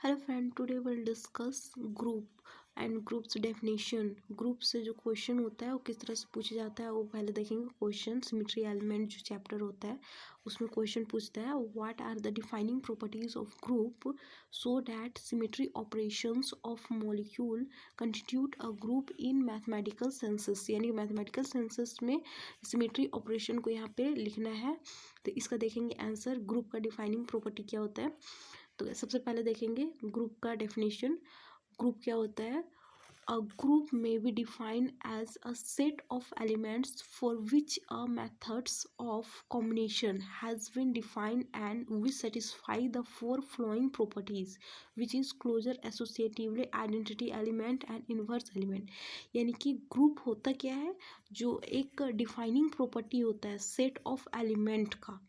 Hello friend, today will discuss group and groups definition. Group से जो question होता है वो किस तरह से पूछा जाता है वो पहले देखेंगे। क्वेश्चन सिमेट्री एलिमेंट जो चैप्टर होता है उसमें क्वेश्चन पूछता है what are the defining properties of group so that symmetry operations of molecule constitute a group in mathematical senses. यानी मैथमेटिकल सेंसेस में सिमेट्री ऑपरेशन को यहाँ पे लिखना है। तो इसका देखेंगे आंसर, ग्रुप का डिफाइनिंग प्रॉपर्टी क्या होता है। तो सबसे पहले देखेंगे ग्रुप का डेफिनेशन। ग्रुप क्या होता है? A group may be defined as a set of elements for which a methods of combination has been defined and which satisfy the four following properties which is closure associatively identity element and inverse element. यानी कि group होता क्या है? जो एक defining property होता है set of element का।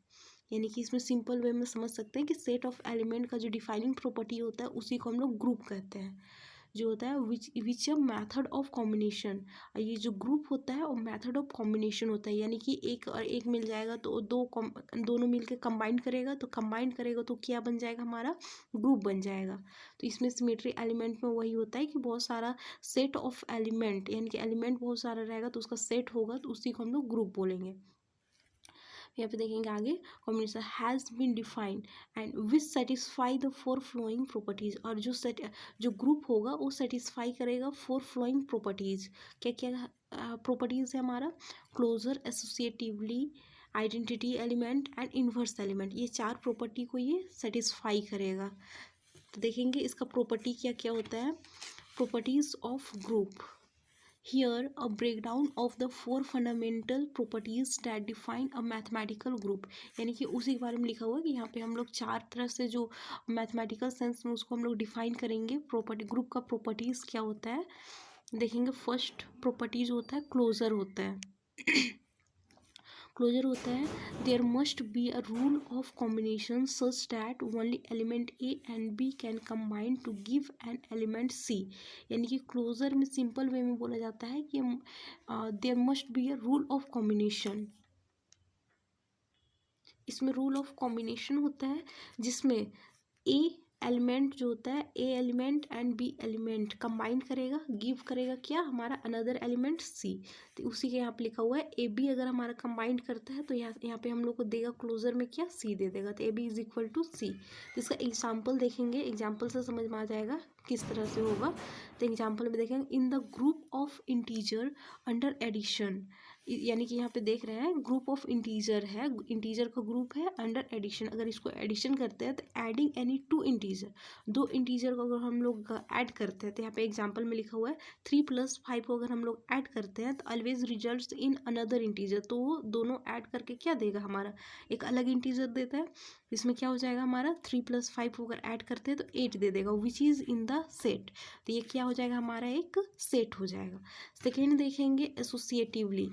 यानी कि इसमें सिंपल वे में समझ सकते हैं कि सेट ऑफ एलिमेंट का जो डिफाइनिंग प्रॉपर्टी होता है उसी को हम लोग ग्रुप कहते हैं। जो होता है विच अ मैथड ऑफ कॉम्बिनेशन। ये जो ग्रुप होता है वो मैथड ऑफ कॉम्बिनेशन होता है। यानी कि एक और एक मिल जाएगा तो दोनों मिलकर कंबाइन करेगा, तो कंबाइन करेगा तो क्या बन जाएगा? हमारा ग्रुप बन जाएगा। तो इसमें सिमेट्री एलिमेंट में वही होता है कि बहुत सारा सेट ऑफ एलिमेंट, यानी कि एलिमेंट बहुत सारा रहेगा तो उसका सेट होगा, तो उसी को हम लोग ग्रुप बोलेंगे। यहाँ पे देखेंगे आगे, combination has been defined and which satisfy the four following properties. और जो ग्रुप होगा वो सेटिस्फाई करेगा फोर फ्लोइंग प्रॉपर्टीज। क्या क्या प्रॉपर्टीज है हमारा? Closure, associatively, identity element and inverse element. ये चार प्रॉपर्टी को ये सेटिस्फाई करेगा। तो देखेंगे इसका प्रॉपर्टी क्या क्या होता है। Properties of group. Here, a breakdown of the four fundamental properties that define a mathematical group। यानी कि उसी के बारे में लिखा हुआ है कि यहाँ पे हम लोग चार तरह से जो मैथमेटिकल सेंस में उसको हम लोग डिफाइन करेंगे। प्रॉपर्टी ग्रुप का प्रॉपर्टीज क्या होता है देखेंगे। फर्स्ट प्रॉपर्टीज होता है क्लोजर होता है। क्लोजर होता है there must be a rule of combination such that only element A and B can combine to give an element C. यानी कि क्लोजर में सिंपल वे में बोला जाता है कि there must be a rule of combination. इसमें rule of combination होता है जिसमें ए एलिमेंट जो होता है, A element and B element combine करेगा, गिव करेगा क्या? हमारा अनदर एलिमेंट सी। तो उसी के यहाँ पे लिखा हुआ है ए बी अगर हमारा कंबाइंड करता है तो यहाँ पे हम लोग को देगा क्लोजर में क्या? सी दे देगा। तो A B is equal to C. तो इसका एग्जाम्पल देखेंगे, एग्जाम्पल से समझ में आ जाएगा किस तरह से होगा। तो एग्जाम्पल में देखेंगे in the group of integer under addition. यानी कि यहाँ पे देख रहे हैं ग्रुप ऑफ इंटीजर है, इंटीजर का ग्रुप है अंडर एडिशन। अगर इसको एडिशन करते हैं तो एडिंग एनी टू इंटीजर, दो इंटीजर को अगर हम लोग ऐड करते हैं तो यहाँ पे एग्जांपल में लिखा हुआ है 3+5 को अगर हम लोग ऐड करते हैं तो always results in another integer. तो वो दोनों ऐड करके क्या देगा? हमारा एक अलग इंटीजर देता है। इसमें क्या हो जाएगा हमारा 3+5 को अगर ऐड करते हैं तो 8 दे देगा, which is in the set. तो ये क्या हो जाएगा? हमारा एक सेट हो जाएगा। सेकेंड देखेंगे associatively.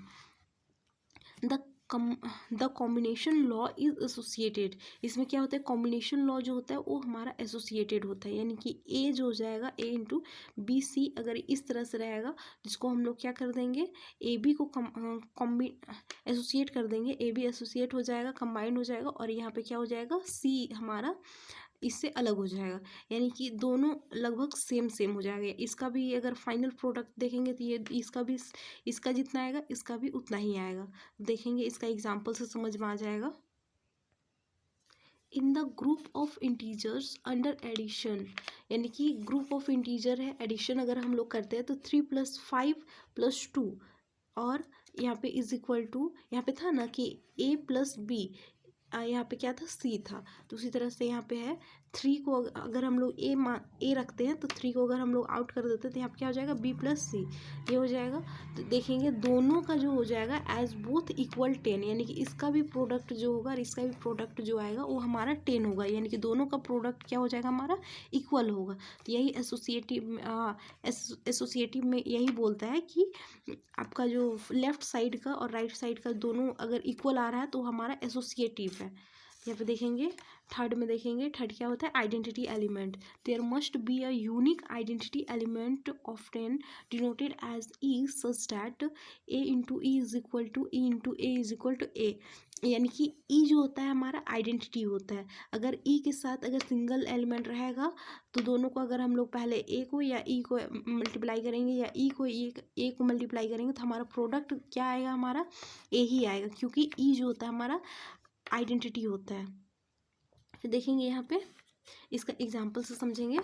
The combination law is associated. इसमें क्या होता है? कॉम्बिनेशन लॉ जो होता है वो हमारा एसोसिएटेड होता है। यानी कि ए जो हो जाएगा ए इंटू बी सी अगर इस तरह से रहेगा जिसको हम लोग क्या कर देंगे? ए बी को एसोसिएट कर देंगे, ए बी एसोसिएट हो जाएगा, कंबाइंड हो जाएगा, और यहाँ पे क्या हो जाएगा? सी हमारा इससे अलग हो जाएगा। यानी कि दोनों लगभग सेम सेम हो जाएगा। इसका भी अगर फाइनल प्रोडक्ट देखेंगे तो ये इसका जितना आएगा इसका भी उतना ही आएगा। देखेंगे इसका एग्जाम्पल से समझ में आ जाएगा। In the group of integers under addition. यानी कि ग्रुप ऑफ इंटीजर है, एडिशन अगर हम लोग करते हैं तो 3+5+2 और यहाँ पे इज इक्वल टू, यहाँ पे था ना कि a प्लस बी, यहाँ पे क्या था? सी था। तो उसी तरह से यहाँ पे है 3 को अगर हम लोग ए रखते हैं तो 3 को अगर हम लोग आउट कर देते हैं तो यहाँ पे क्या हो जाएगा? बी प्लस सी ये हो जाएगा। तो देखेंगे दोनों का जो हो जाएगा एज बोथ इक्वल 10। यानी कि इसका भी प्रोडक्ट जो होगा और इसका भी प्रोडक्ट जो आएगा वो हमारा 10 होगा। यानी कि दोनों का प्रोडक्ट क्या हो जाएगा? हमारा इक्वल होगा। तो यही एसोसिएटिव में यही बोलता है कि आपका जो लेफ्ट साइड का और राइट साइड का दोनों अगर इक्वल आ रहा है तो हमारा एसोसिएटिव है। यहाँ पे देखेंगे थर्ड में देखेंगे, थर्ड क्या होता है, identity element. There must be a unique identity element often denoted as E such that A into E is equal to E into A is equal to A. यानी कि ई जो होता है हमारा आइडेंटिटी होता है। अगर ई के साथ अगर सिंगल एलिमेंट रहेगा तो दोनों को अगर हम लोग पहले ए को या ई को मल्टीप्लाई करेंगे या ई को ए को मल्टीप्लाई करेंगे तो हमारा प्रोडक्ट क्या आएगा, हमारा ए ही आएगा, क्योंकि ई जो होता है हमारा आइडेंटिटी होता है। फिर देखेंगे यहाँ पे इसका एग्जाम्पल से समझेंगे।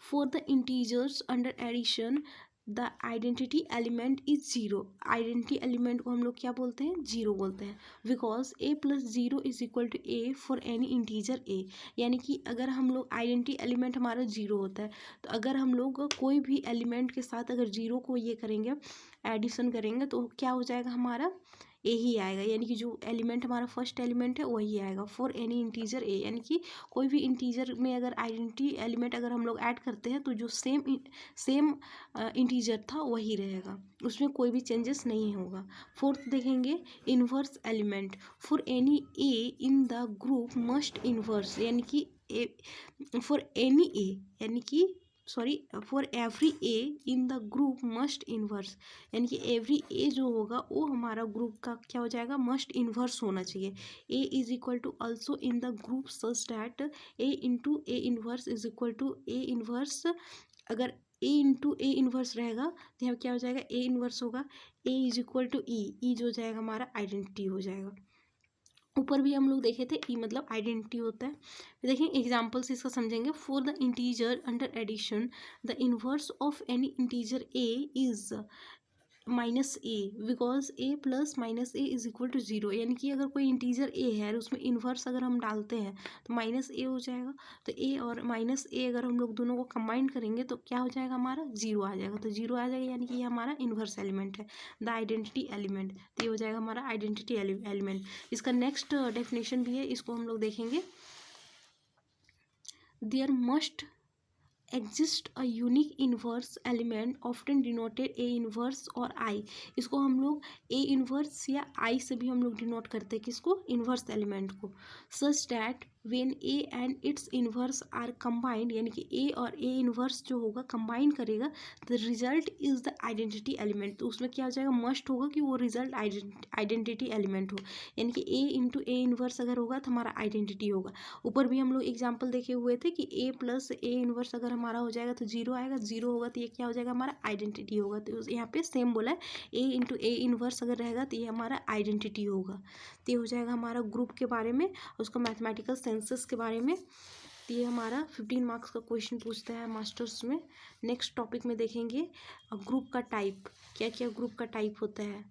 For the integers under addition the identity element is zero. Identity element को हम लोग क्या बोलते हैं, जीरो बोलते हैं। Because A plus zero is equal to A for any integer A. यानी कि अगर हम लोग आइडेंटिटी एलिमेंट हमारा जीरो होता है, तो अगर हम लोग कोई भी एलिमेंट के साथ अगर जीरो को ये करेंगे, एडिशन करेंगे, तो क्या हो जाएगा, हमारा ए ही आएगा। यानी कि जो एलिमेंट हमारा फर्स्ट एलिमेंट है वही आएगा फॉर एनी इंटीजर ए। यानी कि कोई भी इंटीजर में अगर आइडेंटिटी एलिमेंट अगर हम लोग ऐड करते हैं तो जो सेम इंटीजर था वही रहेगा, उसमें कोई भी चेंजेस नहीं होगा। फोर्थ देखेंगे, inverse element. For any A in the group must inverse. यानी कि फॉर एनी ए, यानी कि for every A in the group must inverse. यानी कि एवरी ए जो होगा वो हमारा ग्रुप का क्या हो जाएगा, मस्ट इन्वर्स होना चाहिए। A is equal to also in the group such that A into A inverse is equal to A inverse. अगर ए इंटू ए इन्वर्स रहेगा तो यहाँ क्या हो जाएगा, ए इन्वर्स होगा, ए इज इक्वल टू ई जो हो जाएगा हमारा आइडेंटिटी हो जाएगा। ऊपर भी हम लोग देखे थे ई मतलब आइडेंटिटी होता है। देखिए एग्जाम्पल्स इसका समझेंगे। For the integer under addition the inverse of any integer A is minus A, because A plus minus A is equal to zero. यानी कि अगर कोई इंटीजर ए है और उसमें इन्वर्स अगर हम डालते हैं तो माइनस ए हो जाएगा। तो ए और माइनस ए अगर हम लोग दोनों को कंबाइन करेंगे तो क्या हो जाएगा, हमारा जीरो आ जाएगा। तो जीरो आ जाएगा यानी कि ये हमारा इन्वर्स एलिमेंट है, द आइडेंटिटी एलिमेंट। तो ये हो जाएगा हमारा आइडेंटिटी एलिमेंट। इसका नेक्स्ट डेफिनेशन भी है, इसको हम लोग देखेंगे। There must exist a unique inverse element often denoted a inverse और I। इसको हम लोग a inverse या I से भी हम लोग डिनोट करते हैं, किसको, इन्वर्स एलिमेंट को। such that when a and its inverse are combined, यानी कि a और a inverse जो होगा कंबाइन करेगा, the result is the identity element। तो उसमें क्या हो जाएगा, मस्ट होगा कि वो रिजल्ट आइडेंटिटी एलिमेंट हो। यानी कि a इंटू ए इन्वर्स अगर होगा तो हमारा आइडेंटिटी होगा। ऊपर भी हम लोग एग्जाम्पल देखे हुए थे कि a प्लस ए इन्वर्स अगर हमारा हो जाएगा तो जीरो आएगा, जीरो होगा तो ये क्या हो जाएगा, हमारा आइडेंटिटी होगा। तो यहाँ पे सेम बोला है, a इंटू ए इन्वर्स अगर रहेगा तो ये हमारा आइडेंटिटी होगा। तो ये हो जाएगा हमारा ग्रुप के बारे में, उसका मैथमेटिकल सेंसेस के बारे में। तो ये हमारा 15 मार्क्स का क्वेश्चन पूछता है मास्टर्स में। नेक्स्ट टॉपिक में देखेंगे ग्रुप का टाइप, क्या क्या ग्रुप का टाइप होता है।